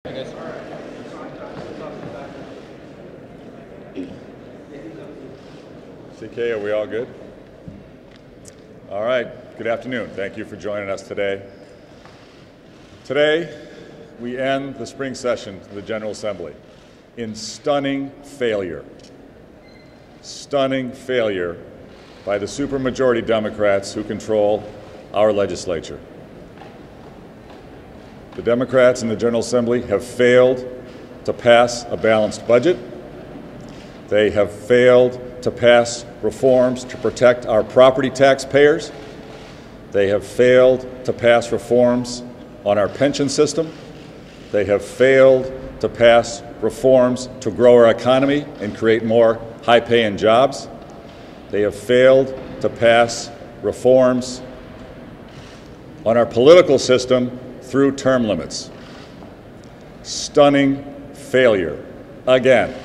I guess. CK, are we all good? All right, good afternoon. Thank you for joining us today. Today, we end the spring session of the General Assembly in stunning failure. Stunning failure by the supermajority Democrats who control our legislature. The Democrats in the General Assembly have failed to pass a balanced budget. They have failed to pass reforms to protect our property taxpayers. They have failed to pass reforms on our pension system. They have failed to pass reforms to grow our economy and create more high-paying jobs. They have failed to pass reforms on our political system through term limits. Stunning failure, again.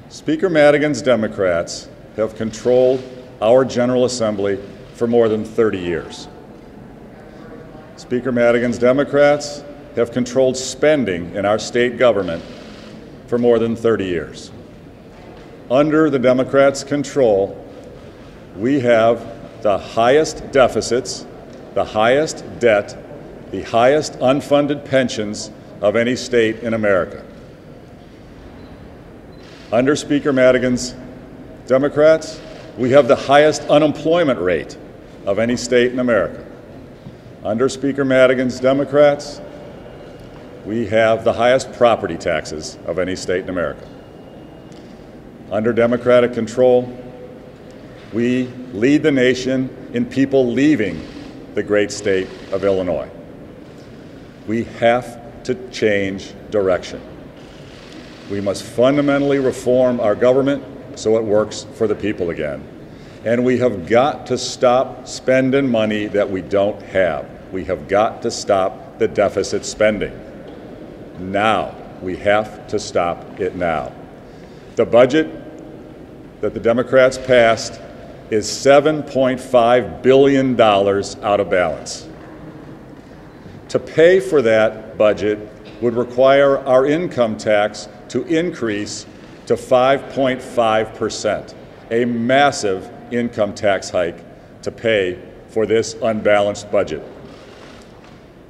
Speaker Madigan's Democrats have controlled our General Assembly for more than 30 years. Speaker Madigan's Democrats have controlled spending in our state government for more than 30 years. Under the Democrats' control, we have the highest deficits, the highest debt, the highest unfunded pensions of any state in America. Under Speaker Madigan's Democrats, we have the highest unemployment rate of any state in America. Under Speaker Madigan's Democrats, we have the highest property taxes of any state in America. Under Democratic control, we lead the nation in people leaving the great state of Illinois. We have to change direction. We must fundamentally reform our government so it works for the people again. And we have got to stop spending money that we don't have. We have got to stop the deficit spending. Now. We have to stop it now. The budget that the Democrats passed is $7.5 billion out of balance. To pay for that budget would require our income tax to increase to 5.5%, a massive income tax hike to pay for this unbalanced budget.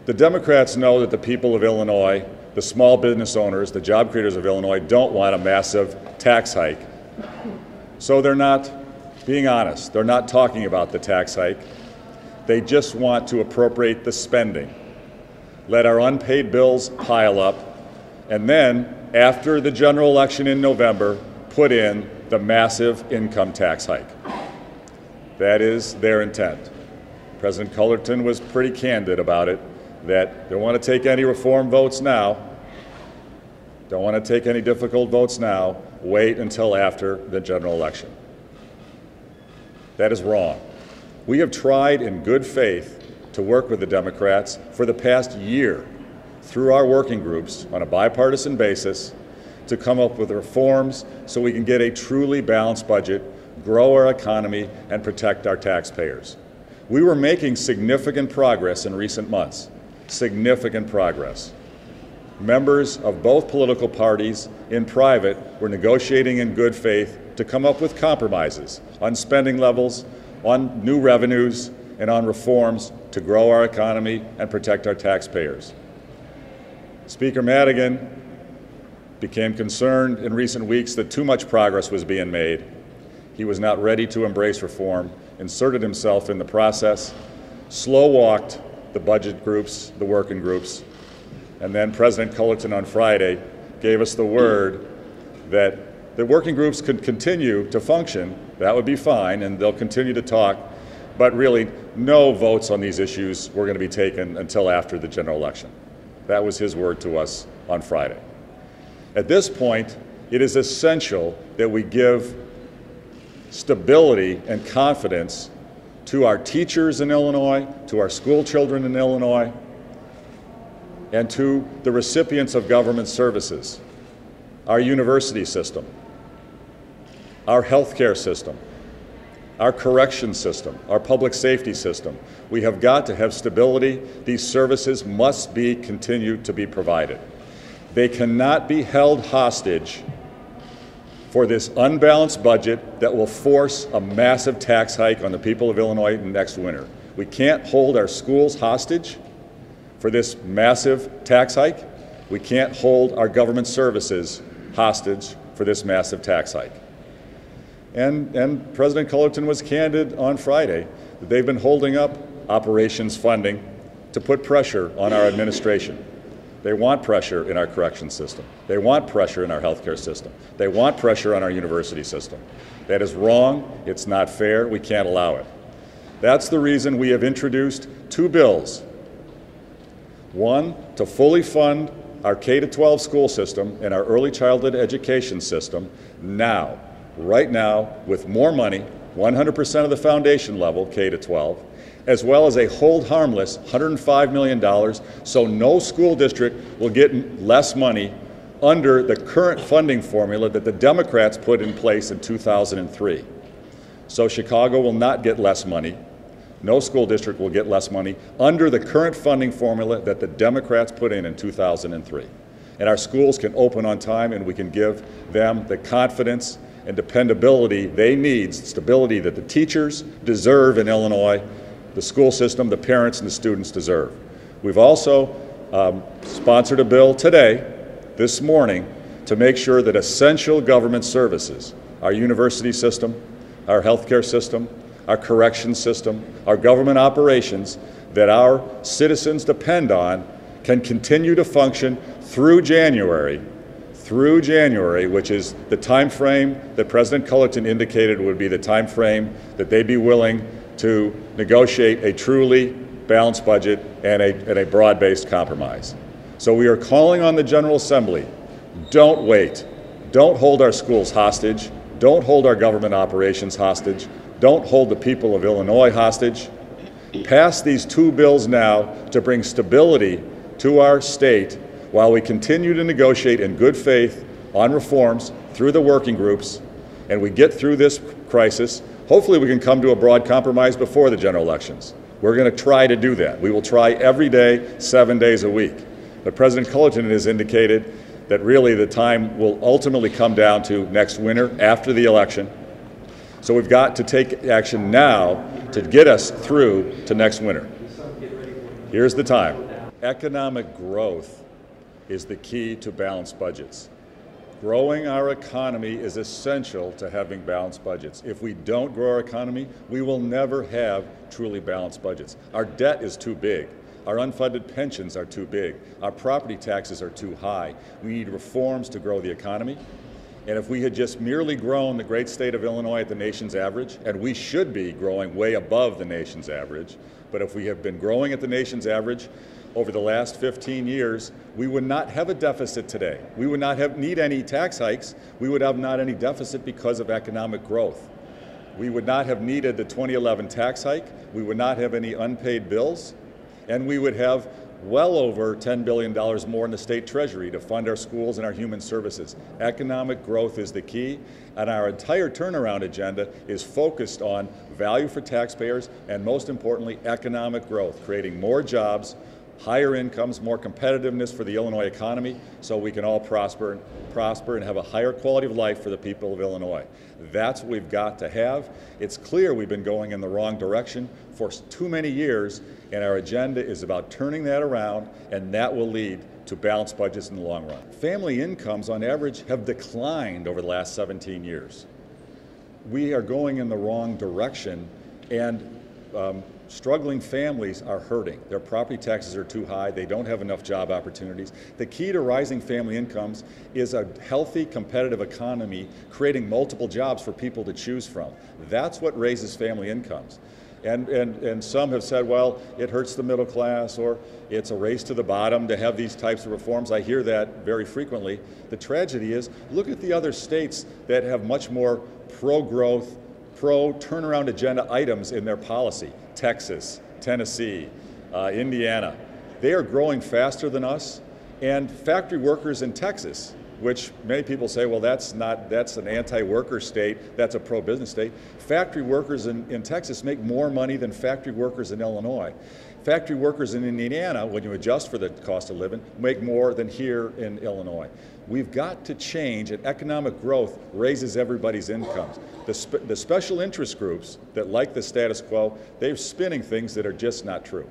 The Democrats know that the people of Illinois, the small business owners, the job creators of Illinois, don't want a massive tax hike. So they're not being honest. They're not talking about the tax hike. They just want to appropriate the spending, let our unpaid bills pile up, and then, after the general election in November, put in the massive income tax hike. That is their intent. President Cullerton was pretty candid about it, that they don't want to take any reform votes now, don't want to take any difficult votes now, wait until after the general election. That is wrong. We have tried in good faith to work with the Democrats for the past year through our working groups on a bipartisan basis to come up with reforms so we can get a truly balanced budget, grow our economy, and protect our taxpayers. We were making significant progress in recent months, significant progress. Members of both political parties in private were negotiating in good faith to come up with compromises on spending levels, on new revenues, and on reforms to grow our economy and protect our taxpayers. Speaker Madigan became concerned in recent weeks that too much progress was being made. He was not ready to embrace reform, inserted himself in the process, slow-walked the budget groups, the working groups, and then President Cullerton on Friday gave us the word that the working groups could continue to function. That would be fine, and they'll continue to talk, but really no votes on these issues were going to be taken until after the general election. That was his word to us on Friday. At this point, it is essential that we give stability and confidence to our teachers in Illinois, to our school children in Illinois, and to the recipients of government services, our university system, our healthcare system, our correction system, our public safety system. We have got to have stability. These services must be continued to be provided. They cannot be held hostage for this unbalanced budget that will force a massive tax hike on the people of Illinois next winter. We can't hold our schools hostage for this massive tax hike. We can't hold our government services hostage for this massive tax hike. And President Cullerton was candid on Friday that they've been holding up operations funding to put pressure on our administration. They want pressure in our correction system. They want pressure in our healthcare system. They want pressure on our university system. That is wrong. It's not fair. We can't allow it. That's the reason we have introduced two bills. One, to fully fund our K-12 school system and our early childhood education system now, right now, with more money, 100% of the foundation level, K-12, as well as a hold harmless $105 million, so no school district will get less money under the current funding formula that the Democrats put in place in 2003. So Chicago will not get less money. No school district will get less money under the current funding formula that the Democrats put in 2003. And our schools can open on time, and we can give them the confidence and dependability they need, stability that the teachers deserve in Illinois, the school system, the parents, and the students deserve. We've also sponsored a bill today, this morning, to make sure that essential government services, our university system, our healthcare system, our correction system, our government operations that our citizens depend on can continue to function through January, which is the time frame that President Cullerton indicated would be the time frame that they'd be willing to negotiate a truly balanced budget and a broad-based compromise. So we are calling on the General Assembly, don't wait. Don't hold our schools hostage. Don't hold our government operations hostage. Don't hold the people of Illinois hostage. Pass these two bills now to bring stability to our state while we continue to negotiate in good faith on reforms through the working groups, and we get through this crisis. Hopefully we can come to a broad compromise before the general elections. We're going to try to do that. We will try every day, 7 days a week. But President Cullerton has indicated that really the time will ultimately come down to next winter after the election. So we've got to take action now to get us through to next winter. Here's the time. Economic growth is the key to balanced budgets. Growing our economy is essential to having balanced budgets. If we don't grow our economy, we will never have truly balanced budgets. Our debt is too big. Our unfunded pensions are too big. Our property taxes are too high. We need reforms to grow the economy. And if we had just merely grown the great state of Illinois at the nation's average, and we should be growing way above the nation's average, but if we have been growing at the nation's average over the last 15 years, we would not have a deficit today. We would not need any tax hikes. We would have not any deficit because of economic growth. We would not have needed the 2011 tax hike. We would not have any unpaid bills. And we would have well over $10 billion more in the state treasury to fund our schools and our human services. Economic growth is the key, and our entire turnaround agenda is focused on value for taxpayers and, most importantly, economic growth, creating more jobs, higher incomes, more competitiveness for the Illinois economy, so we can all prosper and have a higher quality of life for the people of Illinois. That's what we've got to have. It's clear we've been going in the wrong direction for too many years, and our agenda is about turning that around, and that will lead to balanced budgets in the long run. Family incomes, on average, have declined over the last 17 years. We are going in the wrong direction, and struggling families are hurting. Their property taxes are too high. They don't have enough job opportunities. The key to rising family incomes is a healthy, competitive economy, creating multiple jobs for people to choose from. That's what raises family incomes. And some have said, well, it hurts the middle class, or it's a race to the bottom to have these types of reforms. I hear that very frequently. The tragedy is, look at the other states that have much more pro-growth, pro-turnaround agenda items in their policy. Texas, Tennessee, Indiana. They are growing faster than us, and factory workers in Texas which many people say, well, that's an anti-worker state, that's a pro-business state. Factory workers in Texas make more money than factory workers in Illinois. Factory workers in Indiana, when you adjust for the cost of living, make more than here in Illinois. We've got to change, and economic growth raises everybody's incomes. The special interest groups that like the status quo, they're spinning things that are just not true.